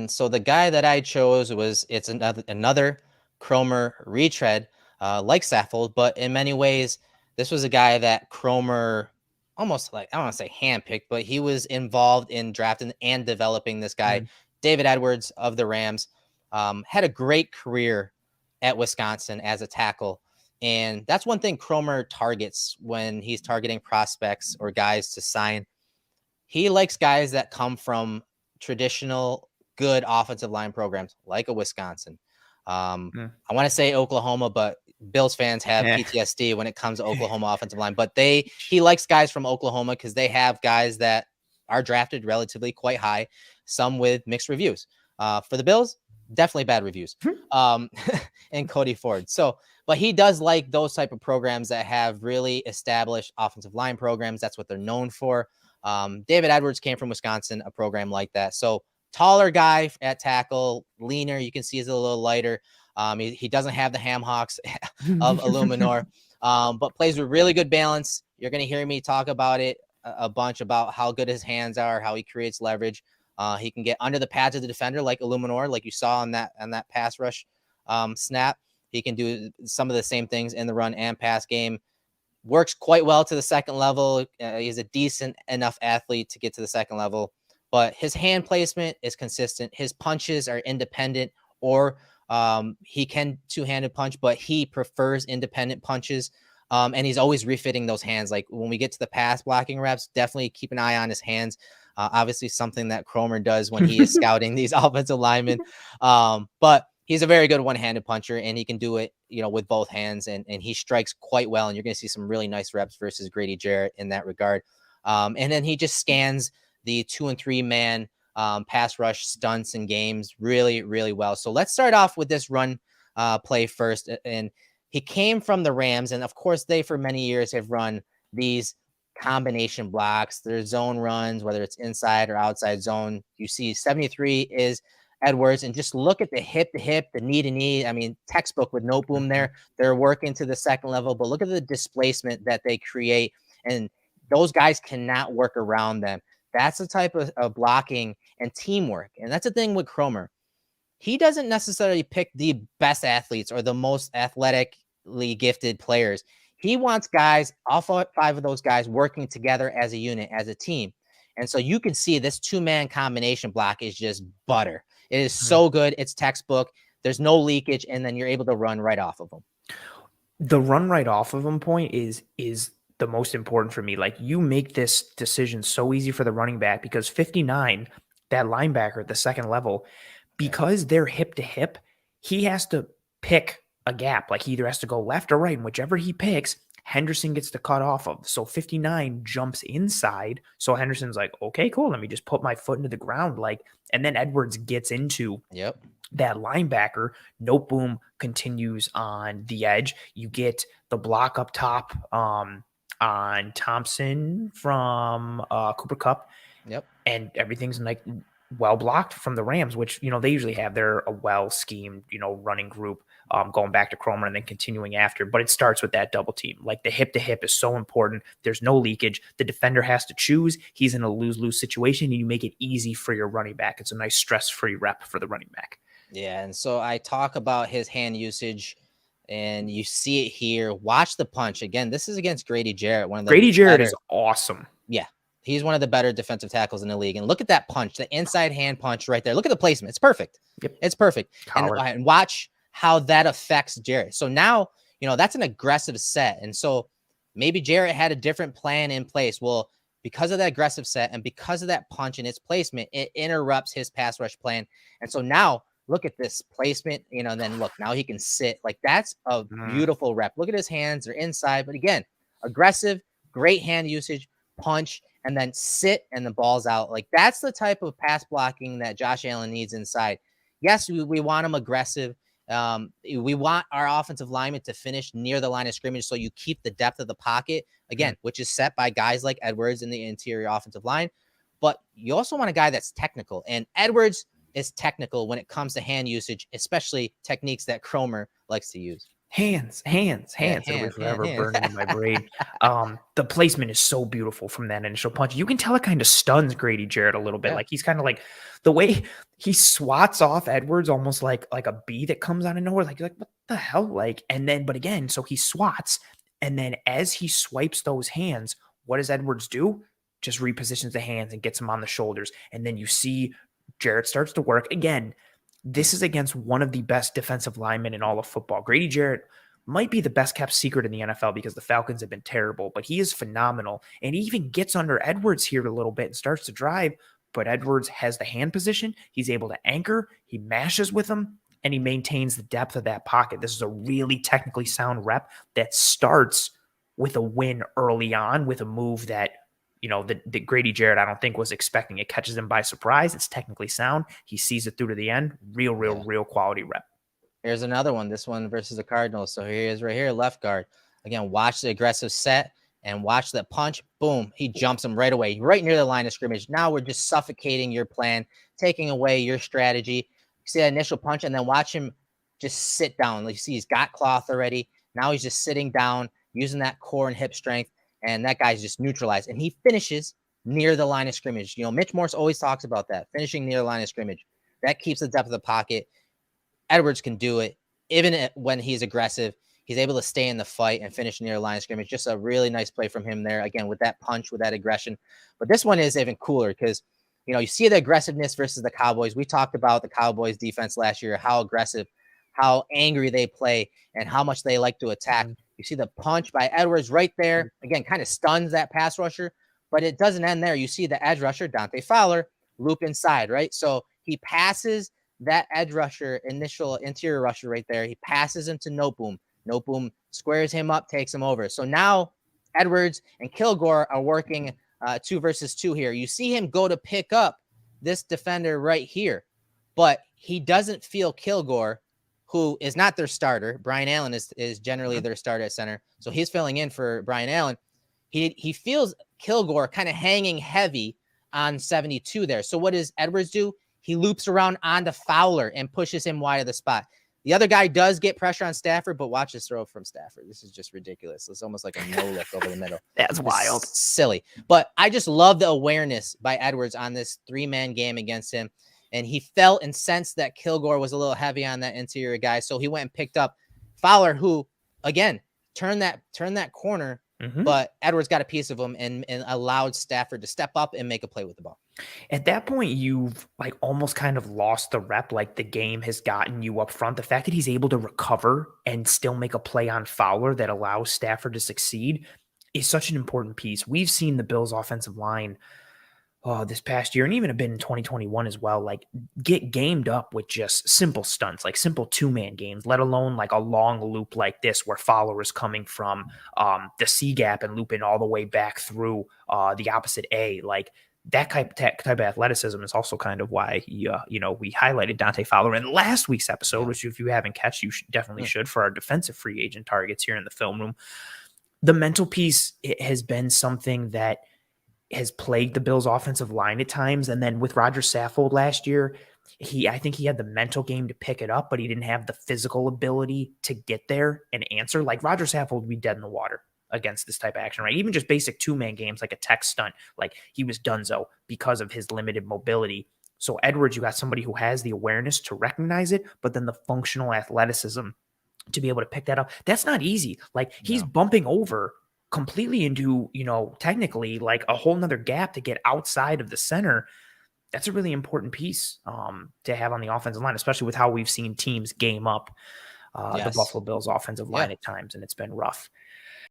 And so the guy that I chose it's another Cromer retread, like Saffold, but in many ways, this was a guy that Cromer almost like, I don't want to say handpicked, but he was involved in drafting and developing this guy, David Edwards of the Rams. Had a great career at Wisconsin as a tackle. And that's one thing Cromer targets when he's targeting prospects or guys to sign. He likes guys that come from traditional good offensive line programs like a Wisconsin. I want to say Oklahoma, but Bills fans have PTSD when it comes to Oklahoma offensive line. But he likes guys from Oklahoma because they have guys that are drafted relatively quite high, some with mixed reviews. For the Bills, definitely bad reviews. And Cody Ford. So, but he does like those type of programs that have really established offensive line programs. That's what they're known for. David Edwards came from Wisconsin, a program like that. So taller guy at tackle, leaner. You can see he's a little lighter. He doesn't have the ham hocks of Illuminor, but plays with really good balance. You're going to hear me talk about it a bunch about how good his hands are, how he creates leverage. He can get under the pads of the defender like Illuminor, like you saw on that pass rush snap. He can do some of the same things in the run and pass game. Works quite well to the second level. He's a decent enough athlete to get to the second level, but his hand placement is consistent. His punches are independent, or he can two-handed punch, but he prefers independent punches. And he's always refitting those hands. Like when we get to the pass blocking reps, definitely keep an eye on his hands. Obviously something that Cromer does when he is scouting these offensive linemen. But he's a very good one-handed puncher, and he can do it, with both hands, and he strikes quite well. And you're going to see some really nice reps versus Grady Jarrett in that regard. And then he just scans the 2 and 3 man pass rush stunts and games really, really well. So let's start off with this run play first. And he came from the Rams, and of course they for many years have run these combination blocks, their zone runs, whether it's inside or outside zone. You see 73 is Edwards, and just look at the hip to hip, the knee to knee. I mean, textbook with no boom there. They're working to the second level, but look at the displacement that they create, and those guys cannot work around them. That's the type of blocking and teamwork. And that's the thing with Cromer. He doesn't necessarily pick the best athletes or the most athletically gifted players. He wants guys, all 5 of those guys, working together as a unit, as a team. And so you can see this 2-man combination block is just butter. It is so good. It's textbook. There's no leakage, and then you're able to run right off of them. The run right off of them point is the most important for me. Like, you make this decision so easy for the running back, because 59, that linebacker at the second level, because they're hip to hip, he has to pick a gap. Like, he either has to go left or right, and whichever he picks, Henderson gets to cut off of. So 59 jumps inside. So Henderson's like, okay, cool. Let me just put my foot into the ground. And then Edwards gets into that linebacker. No boom continues on the edge. You get the block up top on Thompson from Cooper Kupp. And everything's well blocked from the Rams, which, they usually have a well-schemed, running group going back to Cromer and then continuing after. But it starts with that double team. Like, the hip to hip is so important. There's no leakage. The defender has to choose. He's in a lose-lose situation, and you make it easy for your running back. It's a nice stress-free rep for the running back. Yeah, and so I talk about his hand usage, and you see it here. Watch the punch. Again, this is against Grady Jarrett. Grady Jarrett is awesome. Yeah. He's one of the better defensive tackles in the league. And look at that punch, the inside hand punch right there. Look at the placement. It's perfect. It's perfect. And watch how that affects Jarrett. So now, that's an aggressive set. And so maybe Jarrett had a different plan in place. Well, because of that aggressive set and because of that punch and its placement, it interrupts his pass rush plan. And so now look at this placement, and then look, now he can sit. Like, that's a beautiful rep. Look at his hands. They're inside. But again, aggressive, great hand usage, punch, and then sit, and the ball's out. Like, that's the type of pass blocking that Josh Allen needs inside. Yes, we want him aggressive. We want our offensive linemen to finish near the line of scrimmage, so you keep the depth of the pocket, again, which is set by guys like Edwards in the interior offensive line. But you also want a guy that's technical, and Edwards is technical when it comes to hand usage, especially techniques that Cromer likes to use. hands. Yeah, It'll be forever hand. burned into my brain. The placement is so beautiful from that initial punch. You can tell it kind of stuns Grady Jarrett a little bit. Yeah, Like he's kind of like the way he swats off Edwards, almost like a bee that comes out of nowhere. Like you're like, what the hell? Like, and then, but again, so he swats, and then as he swipes those hands, what does Edwards do? Just repositions the hands and gets him on the shoulders, and then you see Jarrett starts to work again. mm, This is against one of the best defensive linemen in all of football. Grady Jarrett might be the best kept secret in the NFL because the Falcons have been terrible, but he is phenomenal. And he even gets under Edwards here a little bit and starts to drive. But Edwards has the hand position. He's able to anchor. He mashes with him and he maintains the depth of that pocket. This is a really technically sound rep that starts with a win early on with a move that the Grady Jarrett, I don't think was expecting. It catches him by surprise. It's technically sound. He sees it through to the end. yeah. Real quality rep. Here's another one. This one versus the Cardinals. So here he is right here, left guard. Again, watch the aggressive set and watch that punch. Boom. He jumps him right away, right near the line of scrimmage. Now we're just suffocating your plan, taking away your strategy. You see that initial punch, and then watch him just sit down. Like you see, he's got cloth already. Now he's just sitting down, using that core and hip strength, and that guy's just neutralized. And he finishes near the line of scrimmage. Mitch Morse always talks about that, finishing near the line of scrimmage. That keeps the depth of the pocket. Edwards can do it. Even when he's aggressive, he's able to stay in the fight and finish near the line of scrimmage. Just a really nice play from him there. Again, with that punch, with that aggression. But this one is even cooler because, you see the aggressiveness versus the Cowboys. We talked about the Cowboys defense last year, how aggressive, how angry they play, and how much they like to attack. Mm-hmm. You see the punch by Edwards right there. Again, kind of stuns that pass rusher, but it doesn't end there. You see the edge rusher, Dante Fowler, loop inside, right? So he passes that edge rusher, interior rusher right there. He passes him to Noteboom. Noteboom squares him up, takes him over. So now Edwards and Kilgore are working 2 versus 2 here. You see him go to pick up this defender right here, but he doesn't feel Kilgore, who is not their starter. Brian Allen is generally their starter at center. So he's filling in for Brian Allen. He feels Kilgore kind of hanging heavy on 72 there. So what does Edwards do? He loops around onto Fowler and pushes him wide of the spot. The other guy does get pressure on Stafford, but watch this throw from Stafford. This is just ridiculous. It's almost like a no-look over the middle. That's wild. Silly. But I just love the awareness by Edwards on this 3-man game against him. And he felt and sensed that Kilgore was a little heavy on that interior guy. So he went and picked up Fowler, who, again, turned that corner. Mm-hmm. But Edwards got a piece of him and allowed Stafford to step up and make a play with the ball. At that point, you've almost kind of lost the rep. Like the game has gotten you up front. The fact that he's able to recover and still make a play on Fowler that allows Stafford to succeed is such an important piece. We've seen the Bills' offensive line this past year, and even a bit in 2021 as well, get gamed up with just simple stunts, like simple 2-man games, let alone a long loop like this where Fowler is coming from the C gap and looping all the way back through the opposite A. That type of athleticism is also kind of why we highlighted Dante Fowler in last week's episode, which if you haven't catch, you definitely should for our defensive free agent targets here in the film room. The mental piece has been something that has plagued the Bills' offensive line at times. And then with Roger Saffold last year, I think he had the mental game to pick it up, but he didn't have the physical ability to get there and answer. Like Roger Saffold would be dead in the water against this type of action, right? Even just basic 2-man games like a tech stunt, he was donezo because of his limited mobility. So Edwards, you got somebody who has the awareness to recognize it, but then the functional athleticism to be able to pick that up. That's not easy. He's bumping over completely into, technically a whole nother gap to get outside of the center. That's a really important piece to have on the offensive line, especially with how we've seen teams game up the Buffalo Bills offensive line at times, and it's been rough.